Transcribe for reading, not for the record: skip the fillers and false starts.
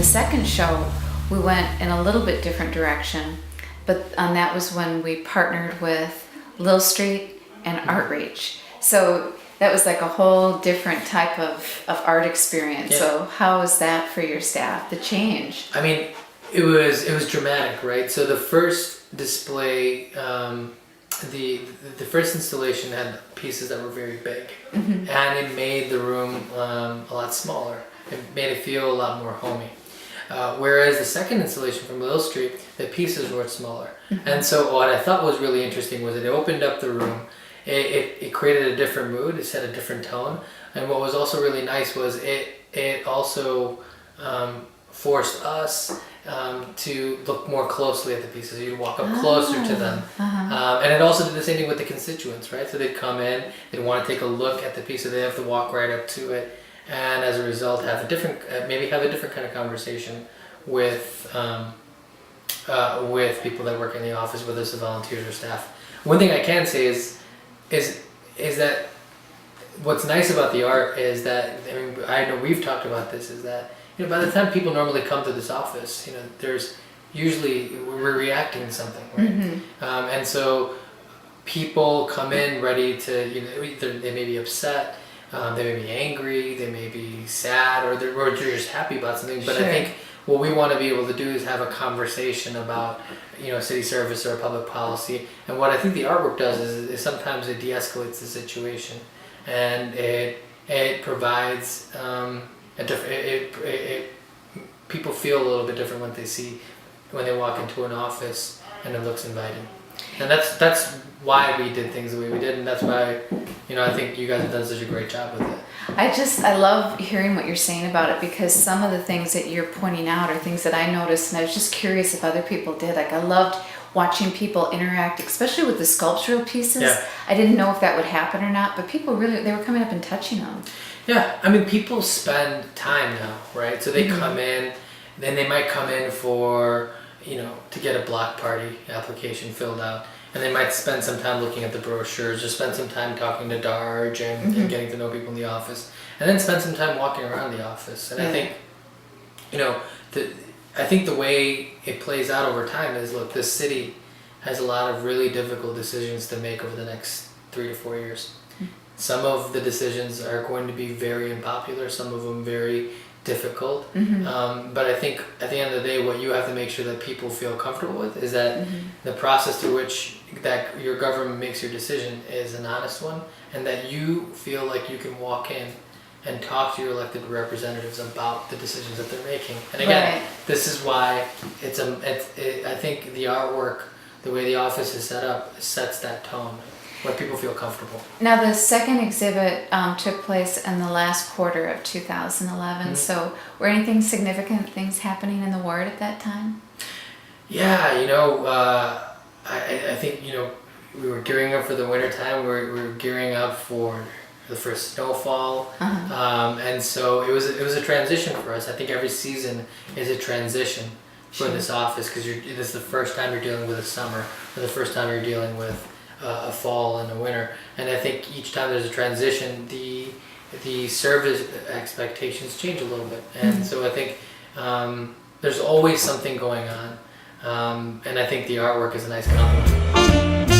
the second show, we went in a little bit different direction, but that was when we partnered with Lil Street and Art Reach. So that was like a whole different type of art experience. Yeah. So how was that for your staff, the change? I mean, it was dramatic, right? So the first display, the first installation had pieces that were very big, and it made the room a lot smaller. It made it feel a lot more homey. Whereas the second installation from Lil Street, the pieces were smaller. And so what I thought was really interesting was that it opened up the room. It created a different mood. It set a different tone. And what was also really nice was it also forced us to look more closely at the pieces. You'd walk up closer to them. And it also did the same thing with the constituents, right? So they'd come in, they'd want to take a look at the piece, so they'd have to walk right up to it. And as a result, have a different, maybe have a different kind of conversation with people that work in the office, whether it's the volunteers or staff. One thing I can say is that what's nice about the art is that, I mean, I know we've talked about this, is that, you know, by the time people normally come to this office, you know, there's usually, we're reacting to something, right? And so people come in ready to, you know, either they may be upset, they may be angry, they may be sad, or they're just happy about something. But I think what we want to be able to do is have a conversation about, you know, city service or public policy. And what I think the artwork does is sometimes it de-escalates the situation, and it provides people feel a little bit different when they walk into an office and it looks inviting. And that's why we did things the way we did, and that's why, you know, I think you guys have done such a great job with it. I love hearing what you're saying about it, because some of the things that you're pointing out are things that I noticed, and I was just curious if other people did. Like, I loved watching people interact, especially with the sculptural pieces. Yeah. I didn't know if that would happen or not, but people really, they were coming up and touching them. Yeah, I mean, people spend time now, right? So they come in, then they might come in for, you know, to get a block party application filled out. And they might spend some time looking at the brochures, or spend some time talking to Darge and getting to know people in the office. And then spend some time walking around the office. And I think, you know, I think the way it plays out over time is, look, this city has a lot of really difficult decisions to make over the next 3 to 4 years. Some of the decisions are going to be very unpopular, some of them very difficult. But I think at the end of the day, what you have to make sure that people feel comfortable with is that the process through which that your government makes your decision is an honest one, and that you feel like you can walk in and talk to your elected representatives about the decisions that they're making. And again, this is why I think the artwork, the way the office is set up, sets that tone where people feel comfortable. Now, the second exhibit took place in the last quarter of 2011. So were anything significant things happening in the ward at that time? Yeah, you know, I think, you know, we were gearing up for the winter time. We were gearing up for the first snowfall, and so it was a transition for us. I think every season is a transition for this office, because this is the first time you're dealing with a summer, or the first time you're dealing with a fall and a winter. And I think each time there's a transition, the service expectations change a little bit. And so I think there's always something going on, and I think the artwork is a nice compliment.